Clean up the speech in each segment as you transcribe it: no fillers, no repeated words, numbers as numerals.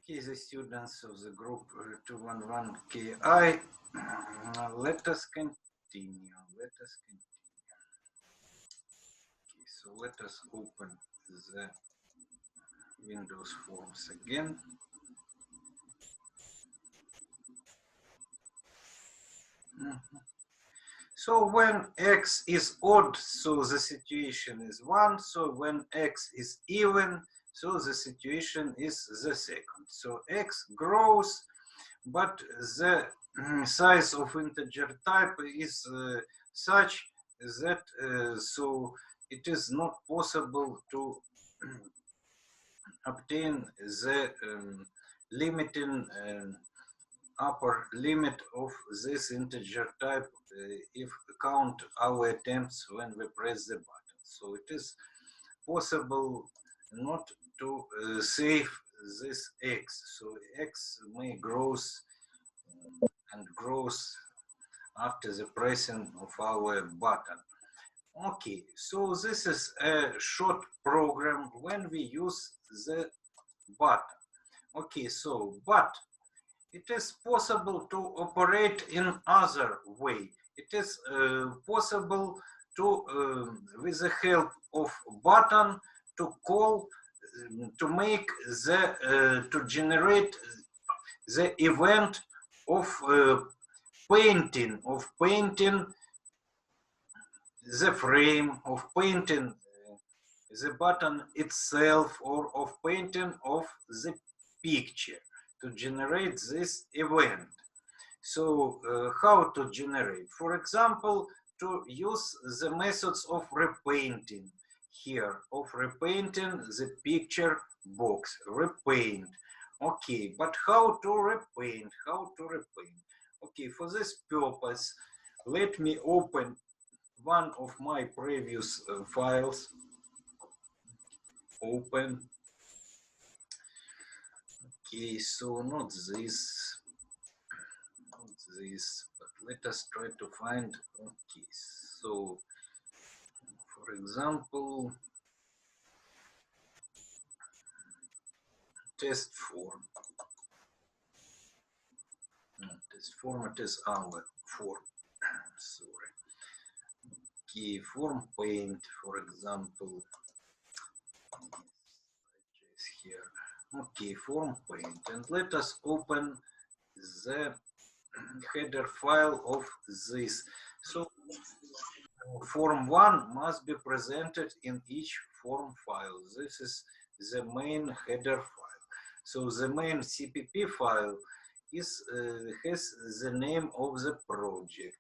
Okay, the students of the group 211KI, let us continue. Okay, so let us open the Windows Forms again. So when x is odd, so the situation is 1. So when x is even, so the situation is the second. So x grows, but the size of integer type is such that so it is not possible to obtain the limiting upper limit of this integer type if count our attempts when we press the button. So it is possible not to save this x. So x may grows and grows after the pressing of our button. Okay, so this is a short program when we use the button. Okay, so but it is possible to operate in other way. It is possible to, with the help of button, to call, to make the, to generate the event of painting the frame, of painting the button itself, or of painting of the picture to generate this event. So how to generate? For example, to use the methods of repainting here, of repainting the picture box, repaint. Okay, but how to repaint? Okay, for this purpose, let me open one of my previous files. Open. Okay, so not this, but let us try to find. Okay, so for example, test form. No, test form, it is our form. Sorry. Okay, form paint, for example. Here. Okay, form paint, and let us open the header file of this. So form 1 must be presented in each form file. This is the main header file. So the main CPP file is has the name of the project,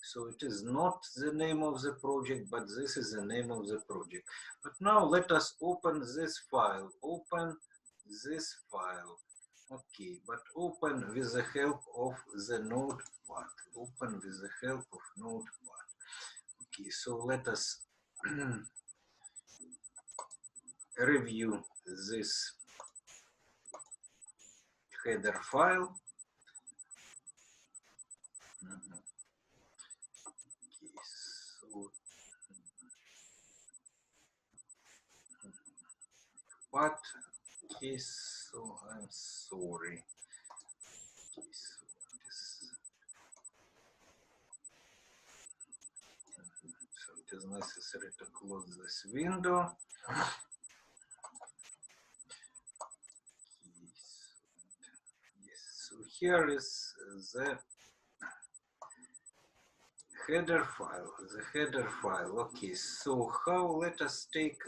So it is not the name of the project, but this is the name of the project. But now let us open this file. Open this file. Okay, but open with the help of the notepad. Open with the help of notepad. Okay, so let us review this header file. Okay, so but okay, so I'm sorry. Okay, so it is necessary to close this window. Yes, so here is the header file. Okay, so how, let us take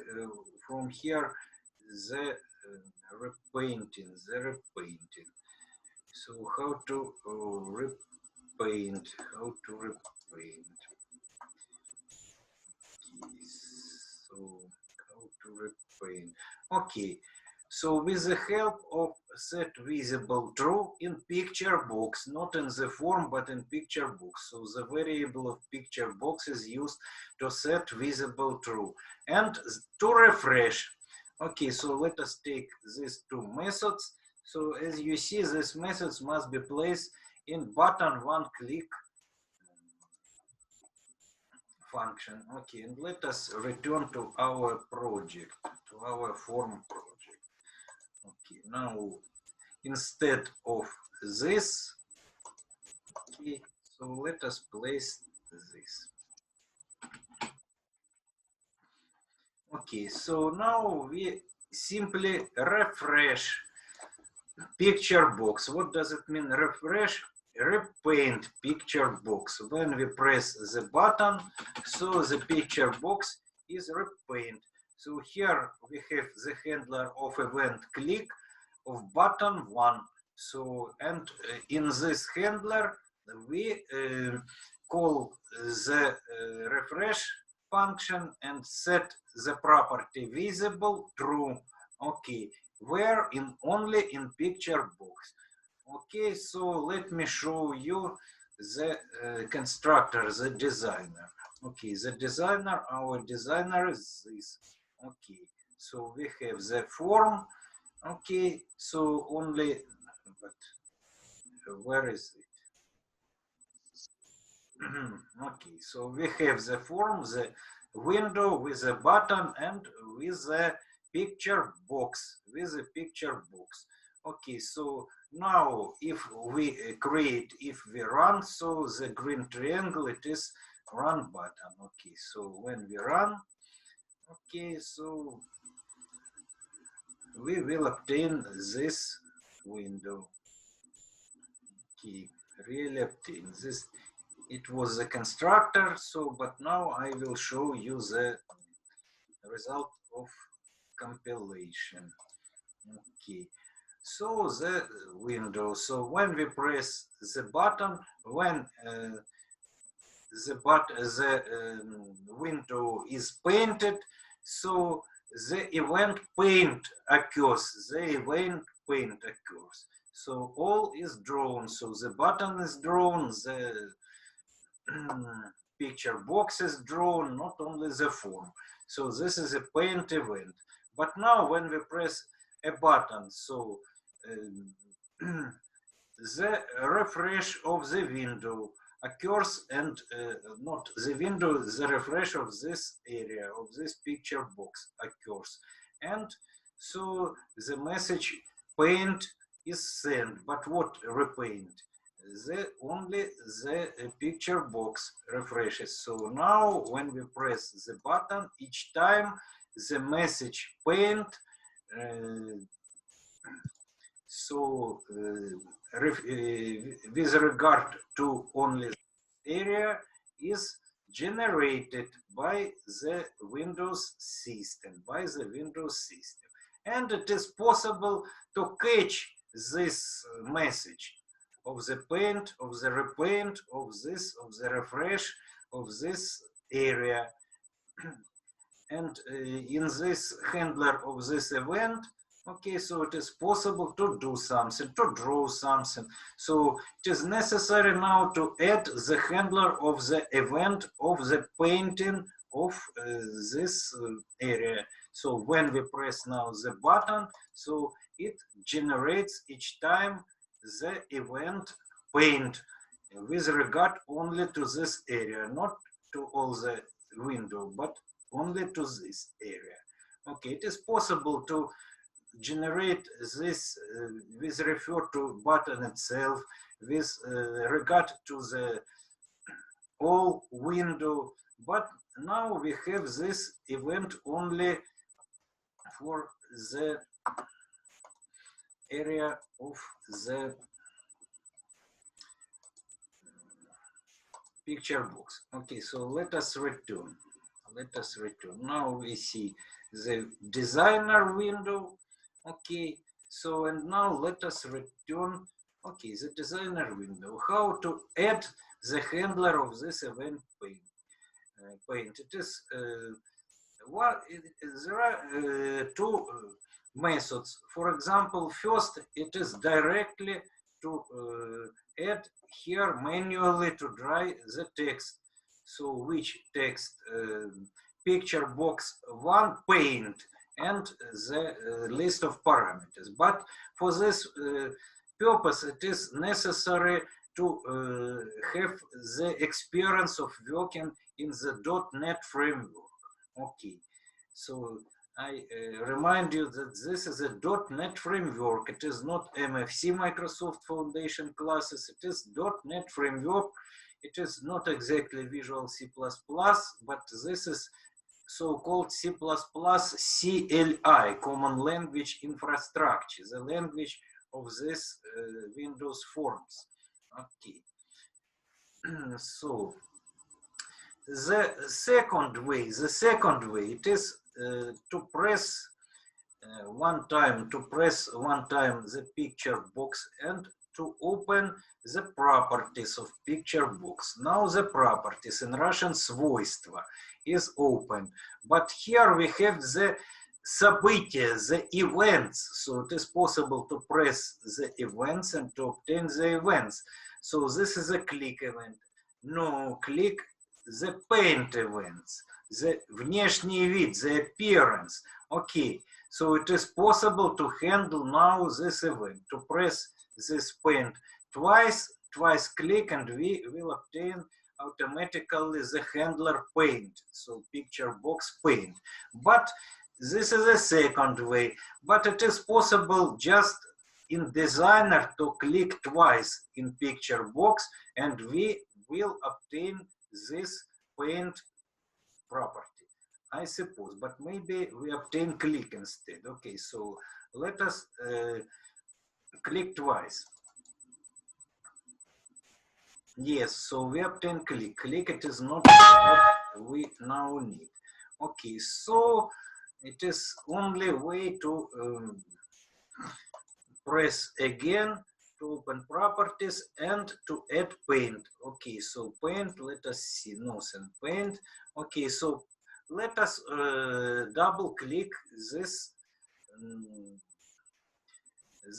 from here the repainting. So how to repaint. Okay, so how to repaint. Okay, so with the help of set visible true in picture box, not in the form, but in picture box. So the variable of picture box is used to set visible true and to refresh. Okay, so let us take these two methods. So as you see, these methods must be placed in button one click function. Okay, and let us return to our project, to our form project. Okay, now instead of this, okay, so let us place this. Okay, so now we simply refresh picture box. What does it mean? Refresh, repaint picture box. When we press the button, so the picture box is repaint. So here we have the handler of event click of button 1. So, and in this handler, we call the refresh function and set the property visible true. Okay, where in only in picture box. Okay, so let me show you the constructor, the designer. Okay, the designer, our designer is this. Okay, so we have the form. Okay, so only, but where is it? Okay, so we have the form, the window with a button and with a picture box, Okay, so now if we create, if we run, so the green triangle, it is run button. Okay, so when we run, okay, so we will obtain this window. Okay, really obtain this. It was a constructor, so but now I will show you the result of compilation. Okay, so the window. So when we press the button, when the window is painted, so the event paint occurs. So all is drawn. So the button is drawn. The picture box is drawn, not only the form. So this is a paint event. But now when we press a button, so the refresh of the window occurs and not the window, the refresh of this area, of this picture box occurs. And so the message paint is sent, but what repaint? Only the picture box refreshes. So now when we press the button, each time the message paint so with regard to only area is generated by the Windows system, And it is possible to catch this message of the paint, of the repaint, of the refresh, of this area. And in this handler of this event, okay, so it is possible to do something, to draw something. So it is necessary now to add the handler of the event of the painting of this area. So when we press now the button, so it generates each time the event paint with regard only to this area, not to all the window, but only to this area. Okay, it is possible to generate this with refer to button itself, with regard to the all window, but now we have this event only for the area of the picture box. Okay, so let us return. Now we see the designer window. Okay, so and now let us return. Okay, the designer window. How to add the handler of this event paint. It is there are two methods. For example, first it is directly to add here manually to dry the text. So which text? Picture box 1 paint and the list of parameters. But for this purpose, it is necessary to have the experience of working in the .NET framework. Okay, so I remind you that this is a .NET framework. It is not MFC Microsoft Foundation classes. It is .NET framework. It is not exactly Visual C++, but this is so-called C++ CLI, Common Language Infrastructure, the language of this Windows Forms. Okay. So the second way, it is to press one time the picture box and to open the properties of picture box. Now the properties, in Russian свойства, is open, but here we have the события, the events, so it is possible to press the events and to obtain the events. So this is a click event. No, click the paint events, the внешний вид, the appearance. Okay, so it is possible to handle now this event, to press this paint twice click, and we will obtain automatically the handler paint, so picture box paint. But this is a second way, but it is possible just in designer to click twice in picture box and we will obtain this paint property, I suppose, but maybe we obtain click instead. Okay, so let us click twice. Yes, so we obtain click. Click, it is not what we now need. Okay, so it is only way to press again to open properties and to add paint. Okay, so paint, let us see, nose and paint. Okay, so let us double click this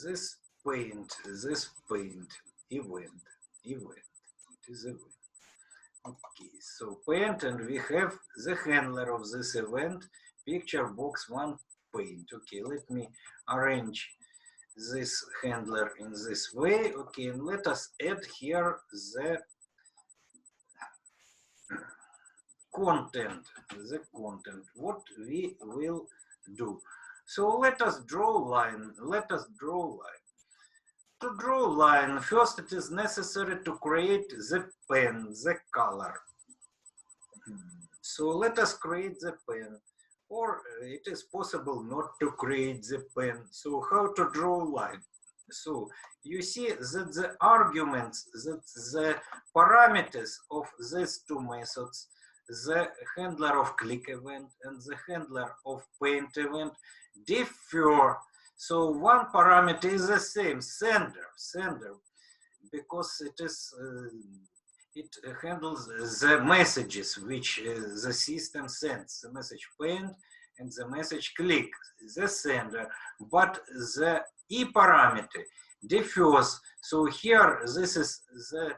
this paint event. It is event. Okay, so paint, and we have the handler of this event, picture box one paint. Okay, let me arrange this handler in this way. Okay, and let us add here the content, what we will do. So let us draw line, To draw line, first it is necessary to create the pen, the color. So let us create the pen, or it is possible not to create the pen. So how to draw line? So you see that the arguments, that the parameters of these two methods, the handler of click event and the handler of paint event, differ. So one parameter is the same, sender, because it is it handles the messages which the system sends, the message paint and the message click, the sender, but the E parameter differs. So here this is the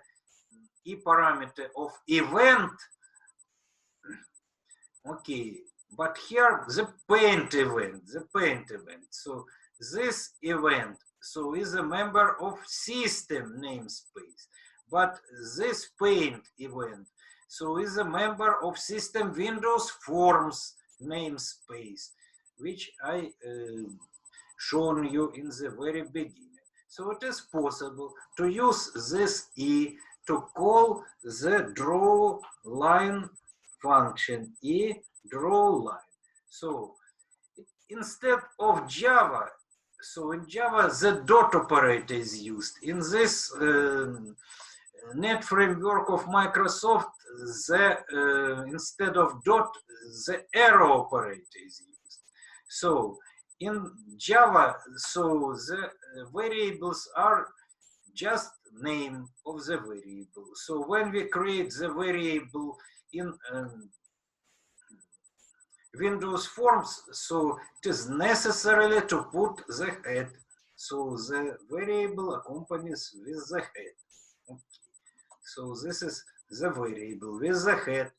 E parameter of event. Okay, but here the paint event, So this event, so is a member of system namespace, but this paint event, so is a member of system Windows Forms namespace, which I shown you in the very beginning. So it is possible to use this E to call the draw line function, E draw line. So instead of Java, so in Java the dot operator is used. In this .NET framework of Microsoft, the instead of dot, the arrow operator is used. So in Java, so the variables are just name of the variable. So when we create the variable in Windows Forms, so it is necessarily to put the head. So the variable accompanies with the head. Okay. So this is the variable with the head.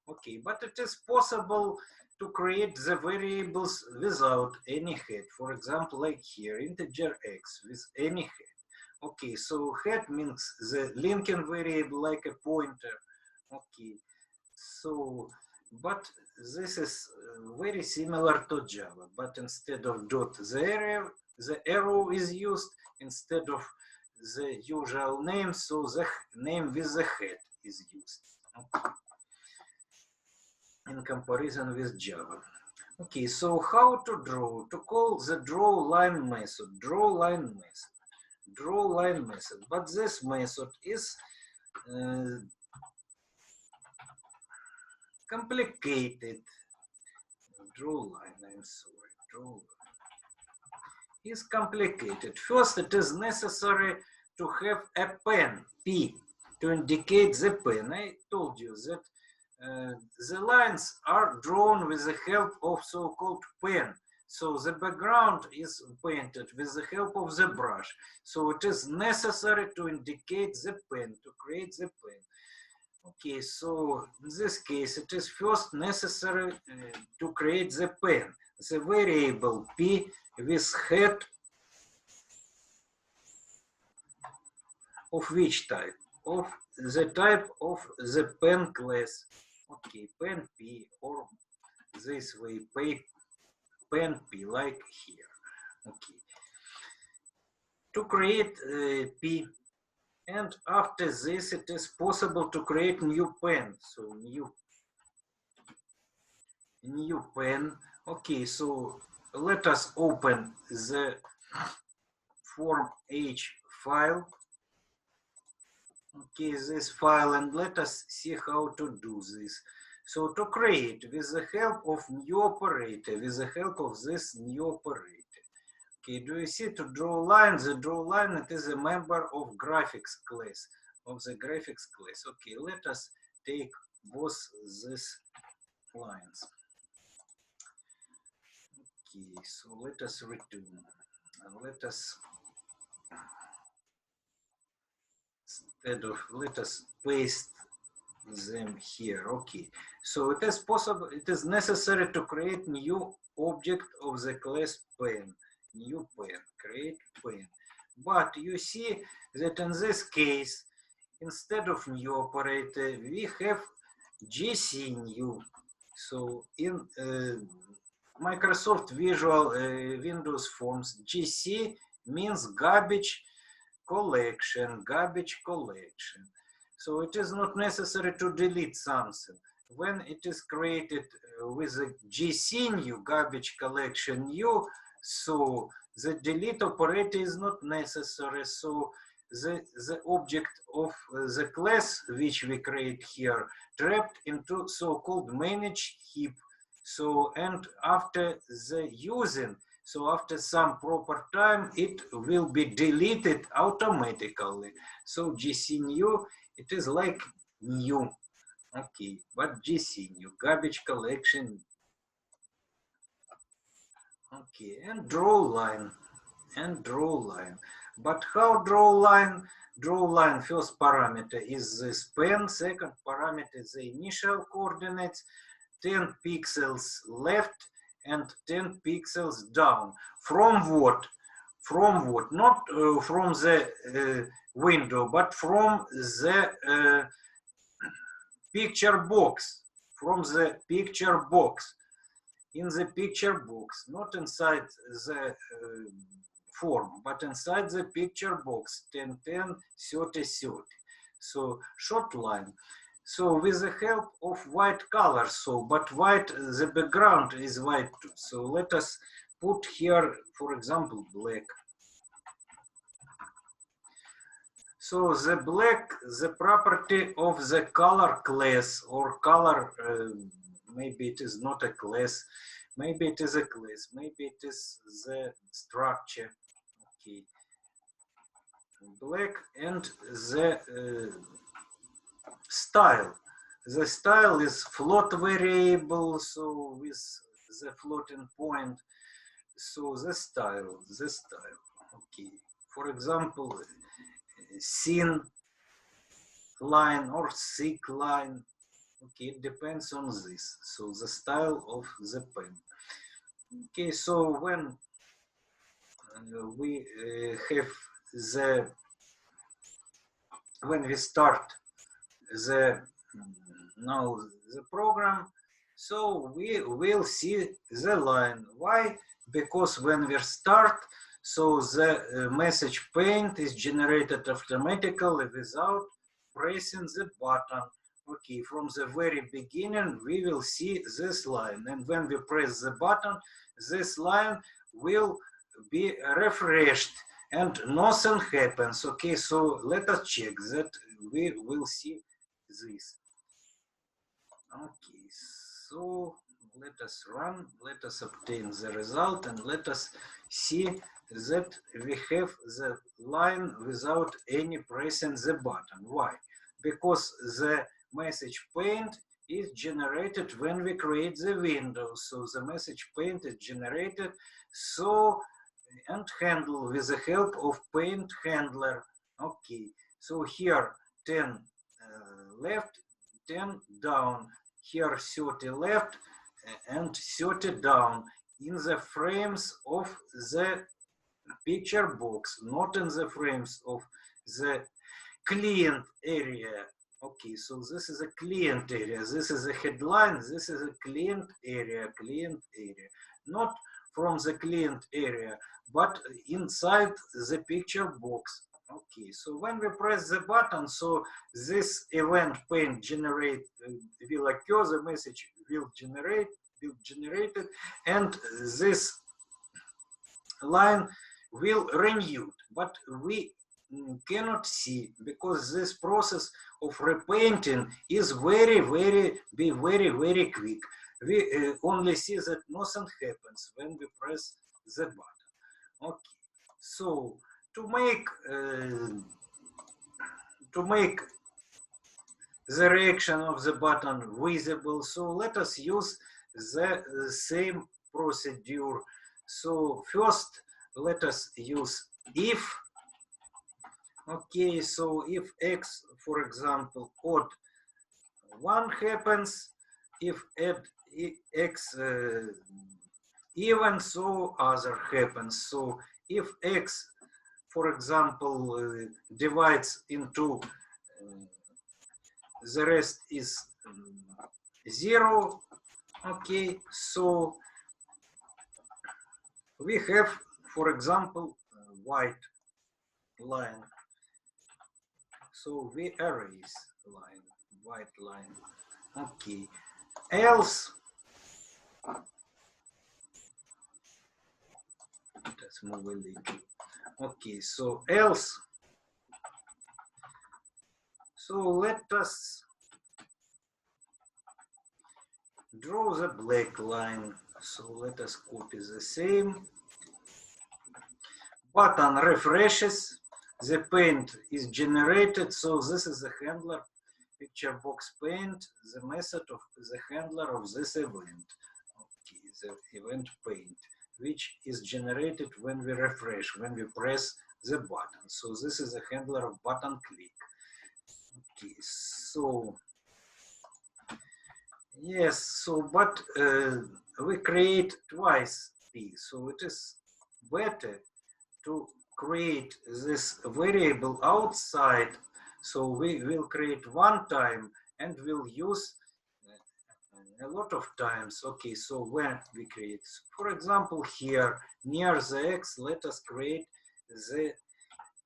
Okay, but it is possible to create the variables without any head. For example, like here, integer x with any head. Okay, so head means the linking variable like a pointer. Okay, so, but this is very similar to Java, but instead of dot, the arrow is used instead of the usual name, so the name with the head is used. Okay. In comparison with Java. Okay, so how to draw? To call the draw line method, but this method is complicated. Draw line, I'm sorry, draw line is complicated. First, it is necessary to have a pen, P, to indicate the pen. I told you that the lines are drawn with the help of so-called pen. So the background is painted with the help of the brush. So it is necessary to indicate the pen, to create the pen. Okay, so in this case, it is first necessary to create the pen, the variable P with head of which type? Of the type of the pen class. Okay, pen P, or this way, pen P, like here. Okay. To create P, and after this, it is possible to create new pen. So new pen. Okay, so let us open the form H file. Okay, this file, and let us see how to do this. So to create with the help of new operator, with the help of this new operator. Okay, do you see to draw line? The draw line, it is a member of graphics class, of the graphics class. Okay, let us take both these lines. Okay, so let us return, and let us let us paste them here. Okay, so it is possible, it is necessary to create new object of the class pen, new pen, create pen. But you see that in this case, instead of new operator, we have GC new. So in Microsoft Visual Windows Forms, GC means garbage collection. So it is not necessary to delete something. When it is created with a GC new, garbage collection new, so the delete operator is not necessary. So the object of the class which we create here trapped into so-called managed heap. So, and after the using, so after some proper time, it will be deleted automatically. So GC new, it is like new. Okay, but GC new, garbage collection. Okay, and draw line, But how draw line? Draw line, first parameter is this pen, second parameter is the initial coordinates, 10 pixels left and 10 pixels down. From what? From what? Not from the window, but from the picture box. From the picture box. In the picture box, not inside the form, but inside the picture box, 10, 10, 30, 30. So short line. So with the help of white color, so but white, the background is white too. So let us put here, for example, black. So the black, the property of the color class or color, maybe it is not a class, maybe it is a class, maybe it is the structure. Okay, black, and the style. The style is float variable, so with the floating point. So the style. Okay. For example, thin line or thick line. Okay, it depends on this. So the style of the pen. Okay, so when we have when we start the program, So we will see the line. Why? Because when we start, so the message paint is generated automatically without pressing the button. Okay, from the very beginning, we will see this line. And when we press the button, this line will be refreshed and nothing happens. Okay, so let us check that we will see this. Okay, so let us run, let us obtain the result, and let us see that we have the line without any pressing the button. Why? Because the message paint is generated when we create the window. So the message paint is generated so and handle with the help of paint handler. Okay, so here 10 left, 10 down, here 30 left and 30 down in the frames of the picture box, not in the frames of the client area. Okay, so this is a client area, this is a headline, this is a client area, not from the client area, but inside the picture box. Okay, so when we press the button, so this event paint generate will occur, the message will generated, and this line will renewed, but we cannot see because this process of repainting is very quick. We only see that nothing happens when we press the button. Okay, so to make the reaction of the button visible, so let us use the same procedure. So first let us use if. Okay, so if x, for example, odd 1 happens, if x even, so other happens. So if x, for example, divides into the rest is 0, okay, so we have, for example, white line. So we erase line, white line. Okay. Else, let's move a little. Okay, so else. So let us draw the black line. So let us copy the same. Button refreshes. The paint is generated, so this is the handler picture box paint, the method of the handler of this event. Okay, the event paint, which is generated when we refresh, when we press the button. So this is the handler of button click. Okay, so yes, so but we create twice P, so it is better to create this variable outside. So we will create one time and we'll use a lot of times. Okay, so when we create, for example, here near the x, let us create the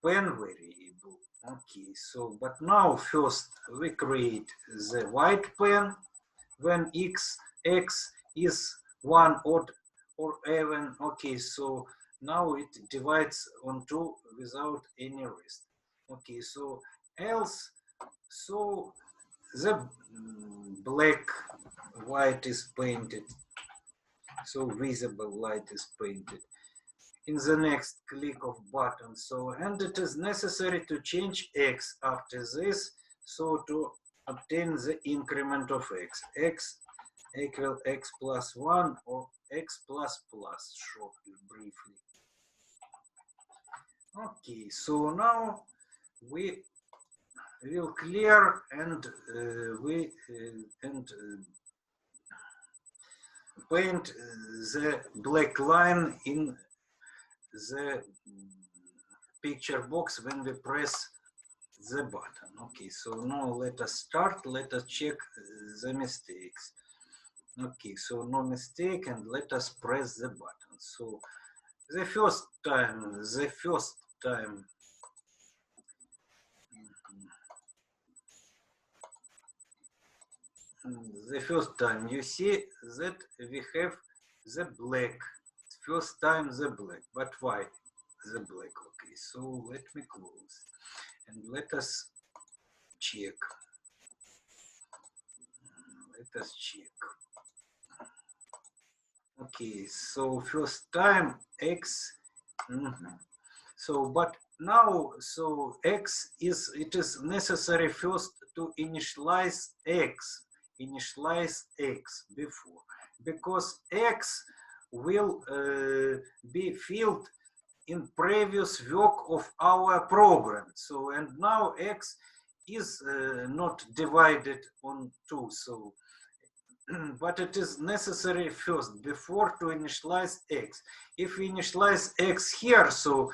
pen variable. Okay, so but now first we create the white pen when x is 1 odd or even. Okay, so now it divides on 2 without any rest. Okay, so else, so the black white is painted, so visible light is painted in the next click of button. So, and it is necessary to change x after this, so to obtain the increment of x equal x plus 1 or x plus plus, shortly, briefly. Okay, so now we will clear and paint the black line in the picture box when we press the button. Okay, so now let us start, let us check the mistakes. Okay, so no mistake, and let us press the button. So the first time, you see that we have the black. First time the black, but why the black? Okay, so let me close and let us check. Let us check. Okay, so first time x. So, but now, so x is, it is necessary first to initialize x before, because x will be filled in previous work of our program. So, and now x is not divided on 2. So, but it is necessary first before to initialize x. If we initialize x here, so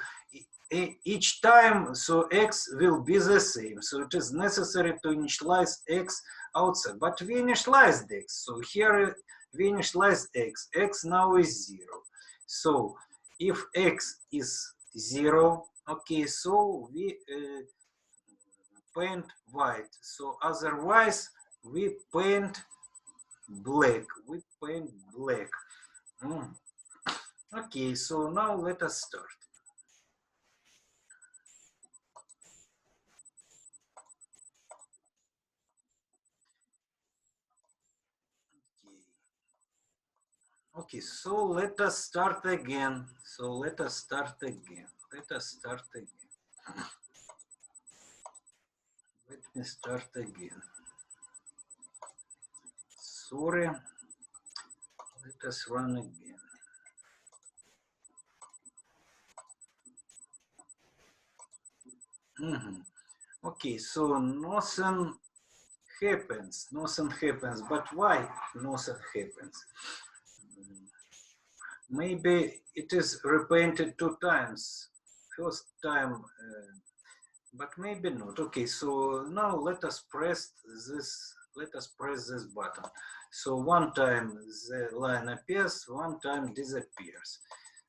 each time, so x will be the same. So it is necessary to initialize x outside. But we initialized x. So here we initialize x. X now is 0. So if x is 0, okay, so we paint white. So otherwise we paint black. Okay, so now let us start. Okay, so let us start again. Let me start again. Sorry. Let us run again. Okay, so nothing happens. But why nothing happens? Maybe it is repainted 2 times. First time, but maybe not. Okay, so now let us press this button. So one time the line appears, one time disappears.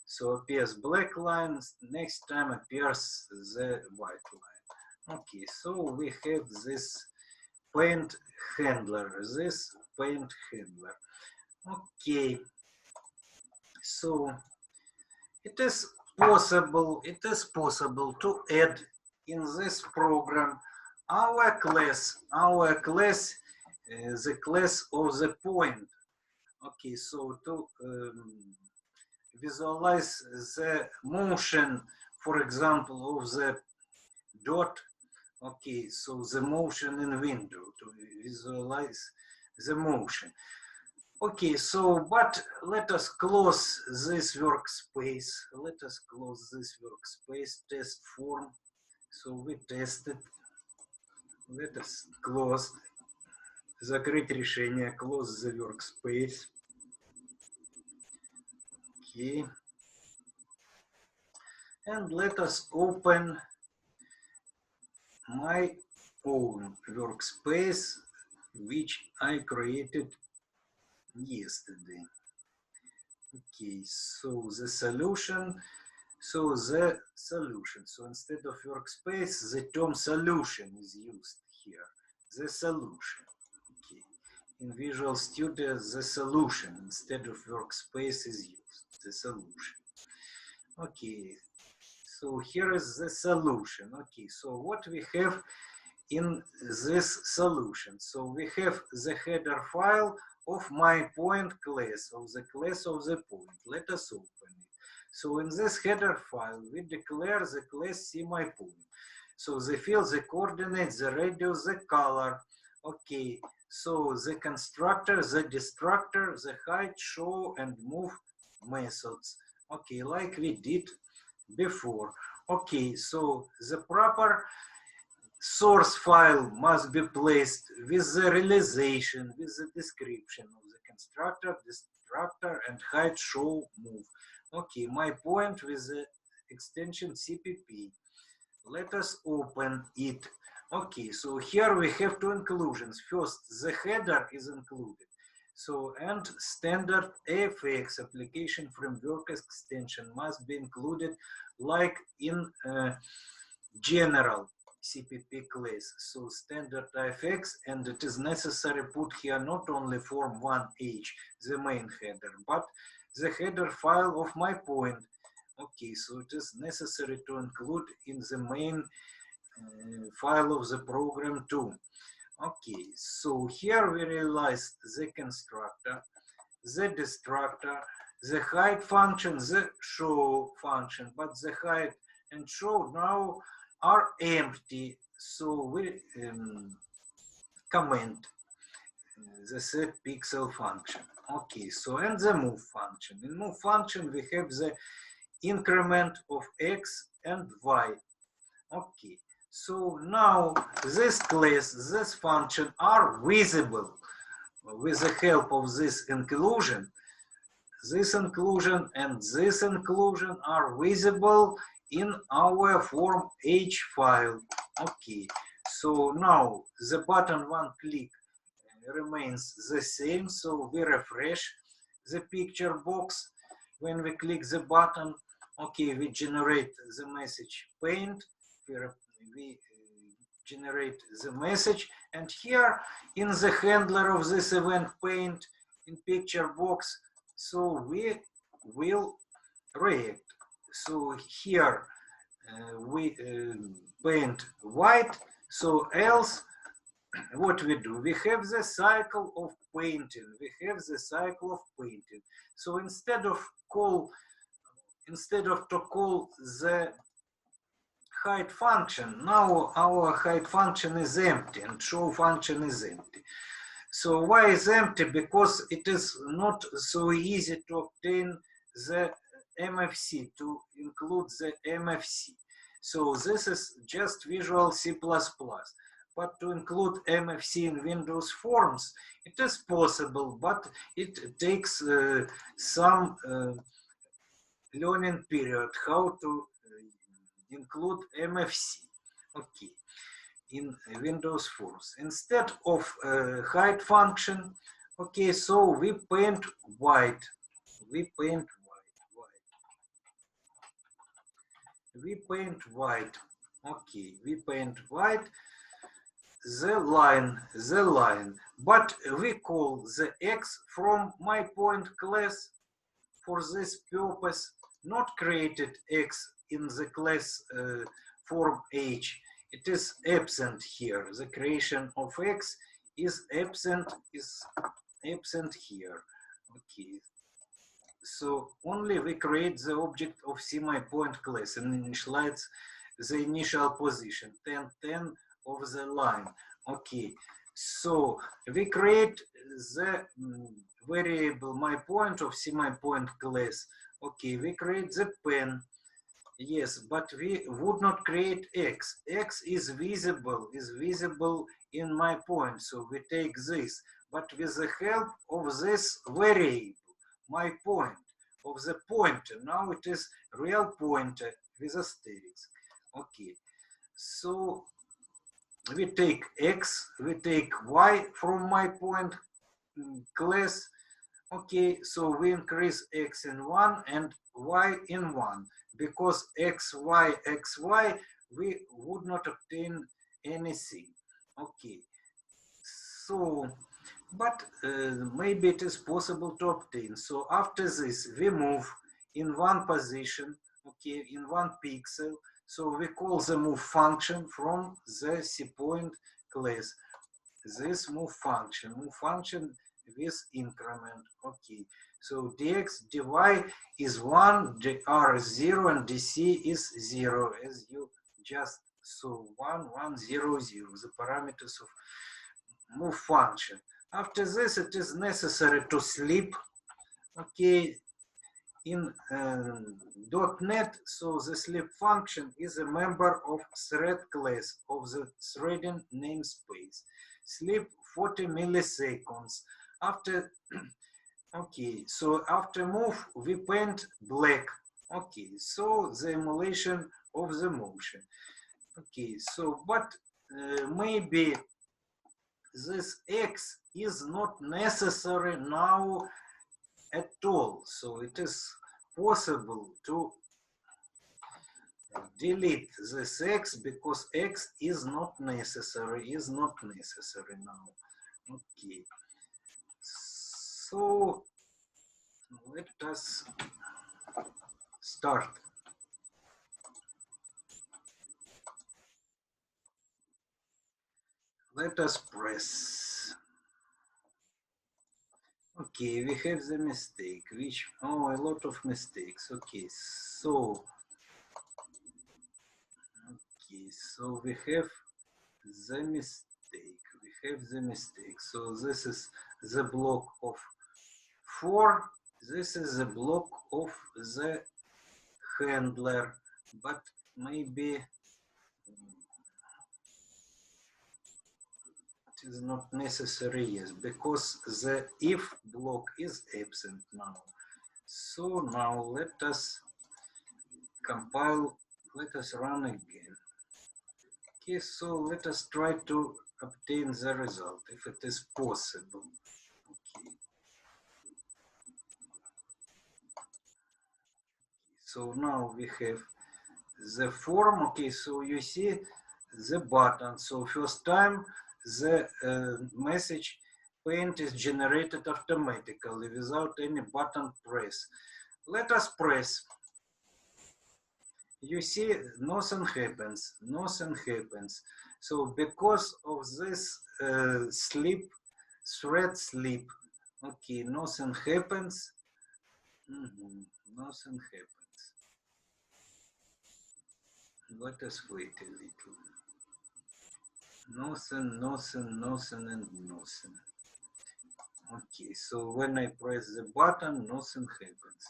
So appears black line, next time appears the white line. Okay, so we have this paint handler. Okay, so it is possible to add in this program our class, the class of the point. Okay, so to visualize the motion, for example, of the dot. Okay, so the motion in window, to visualize the motion. Okay, so, but let us close this workspace. Test form. So we tested. Let us close. Закрыть решение. Close the workspace. Okay. And let us open my own workspace, which I created yesterday. Okay, so the solution. So instead of workspace, the term solution is used here. The solution. Okay. In Visual Studio, the solution instead of workspace is used. The solution. Okay. So here is the solution. Okay. So what we have in this solution? So we have the header file of my point class, of the class of the point. Let us open it. So in this header file, we declare the class CMyPoint. So the field, the coordinates, the radius, the color. Okay, so the constructor, the destructor, the height, show, and move methods. Okay, like we did before. Okay, so the proper source file must be placed with the realization, with the description of the constructor, destructor, and height, show, move. Okay, my point with the extension CPP. Let us open it. Okay, so here we have 2 inclusions. First, the header is included. So, and standard AFX application framework extension must be included like in general CPP class. So standard AFX, and it is necessary put here not only form 1H, the main header, but the header file of my point. Okay, so it is necessary to include in the main file of the program too. Okay, so here we realize the constructor, the destructor, the hide function, the show function, but the hide and show now are empty. So we comment the set pixel function. Okay, so and the move function. In move function we have the increment of x and y. Okay, so now this class, this function are visible with the help of this inclusion. This inclusion and this inclusion are visible in our form H file. Okay, so now the button one click remains the same, so we refresh the picture box. When we click the button, okay, we generate the message paint, we generate the message, and here in the handler of this event paint in picture box, so we will react. So here we paint white, so else what we do, we have the cycle of painting, so instead of to call the hide function, now our hide function is empty and show function is empty. So why is empty? Because it is not so easy to obtain the MFC, to include the MFC. So this is just Visual C++. But to include MFC in Windows Forms, it is possible, but it takes some learning period how to include MFC. Okay, in Windows Forms. Instead of hide function, okay, so we paint white. We paint white. Okay, we paint white. The line, but we call the X from my point class for this purpose, not created X in the class form H. It is absent here. The creation of X is absent here. Okay. So only we create the object of CMyPoint class and initialize the initial position 10, 10 of the line. Okay, so we create the variable myPoint of CMyPoint class. Okay, we create the pen. Yes, but we would not create X. X is visible in myPoint. So we take this, but with the help of this variable, myPoint, of the pointer. Now it is real pointer with asterisk. Okay, so we take X, we take Y from myPoint class. Okay, so we increase X in 1 and Y in 1. Because XY, XY, we would not obtain anything. Okay, so, but maybe it is possible to obtain. So after this, we move in one position, okay, in one pixel. So we call the move function from the CPoint class. This move function with increment, okay. So dx dy is 1, dr is 0, and dc is 0, as you just saw, 1, 1, 0, 0, the parameters of move function. After this, it is necessary to sleep, okay, in .NET, so the sleep function is a member of thread class of the threading namespace. Sleep 40 milliseconds. After okay, so after move, we paint black. Okay, so the emulation of the motion. Okay, so but maybe this X is not necessary now at all. So it is possible to delete this X because X is not necessary now. Okay. So let us start. Let us press. Okay, we have the mistake, which, oh, a lot of mistakes. Okay, so we have the mistake. So this is the block of 4. This is the block of the handler, but maybe it is not necessary, yes, because the if block is absent now. So now let us compile, let us run again. Okay, so let us try to obtain the result if it is possible. Okay. So now we have the form. Okay, so you see the button. So first time the message paint is generated automatically without any button press. Let us press. You see, nothing happens. So because of this thread sleep, okay, nothing happens. Nothing happens. Let us wait a little. Nothing, and nothing. Okay, so when I press the button, nothing happens.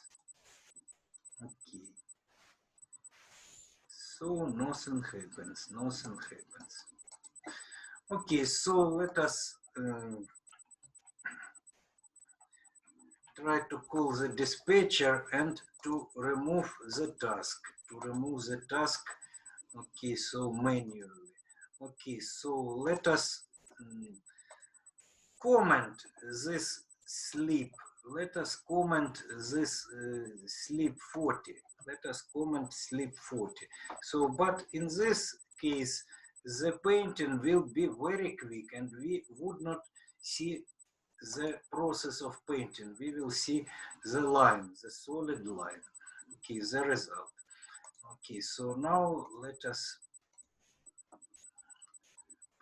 Okay. So nothing happens. Okay, so let us try to call the dispatcher and to remove the task. Okay, so manually. Okay, so let us comment this sleep. Let us comment this sleep 40. Let us comment sleep 40. So, but in this case, the painting will be very quick and we would not see the process of painting. We will see the line, the solid line. Okay, the result. Okay, so now let us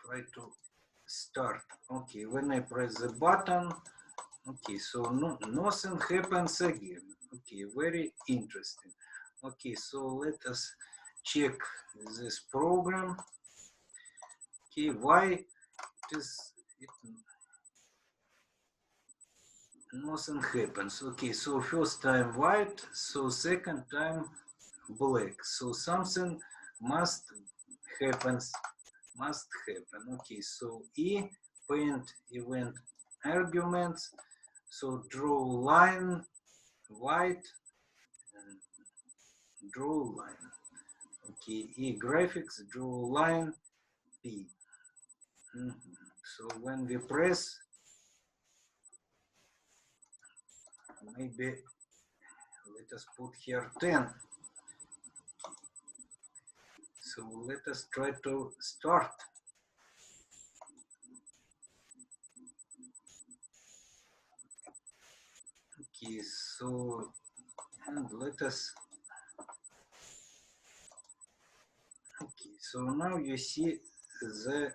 try to start. Okay, when I press the button, okay, so nothing happens again. Okay, very interesting. Okay, so let us check this program. Okay, why nothing happens. Okay, so first time white, so second time black. So something must happen. Okay, so E paint event arguments. So draw line white and draw line. Okay, E graphics draw line P. So when we press, maybe let us put here 10. So let us try to start. Okay, so and let us. Okay, so now you see the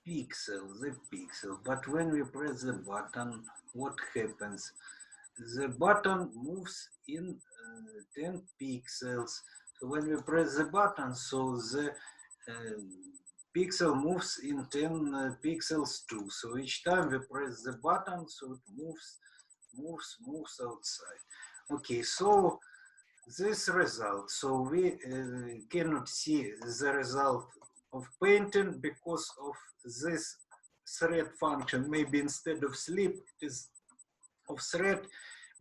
pixel, but when we press the button, what happens? The button moves in 10 pixels. So when we press the button, so the pixel moves in 10 pixels too. So each time we press the button, so it moves outside. Okay, so this result. So we cannot see the result of painting because of this thread function. Maybe instead of sleep, it is of thread.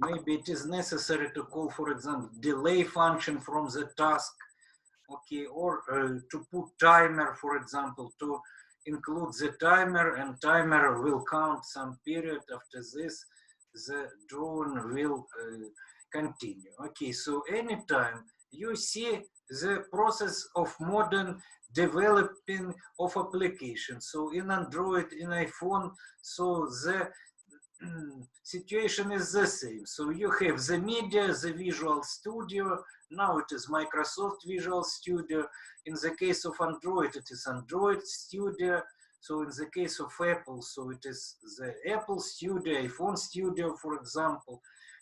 Maybe it is necessary to call, for example, delay function from the task. okay, or to put timer, for example, to include the timer, and timer will count some period. After this, the drone will continue. Okay, so anytime you see the process of modern developing of applications. So in Android, in iPhone, so the situation is the same. So you have the media, the Visual Studio. Now it is Microsoft Visual Studio. In the case of Android, it is Android Studio. So in the case of Apple, so it is the Apple Studio, iPhone Studio, for example.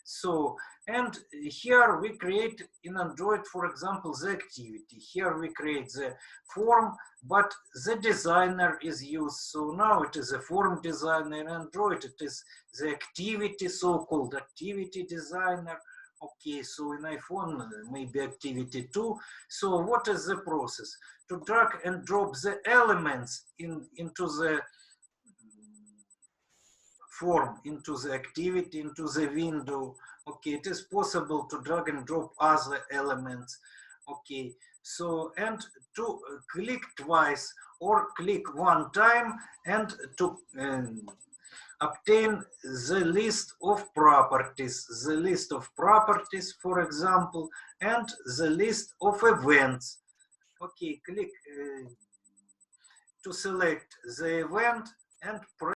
So, and here we create in Android, for example, the activity. Here we create the form, but the designer is used. So now it is a form designer. In Android, it is the activity, so-called activity designer. Okay, so in iPhone, maybe activity too. So what is the process? To drag and drop the elements into the form, into the activity, into the window. Okay, it is possible to drag and drop other elements. Okay, so, and to click twice or click one time, and to obtain the list of properties, for example, and the list of events. Okay, click to select the event and press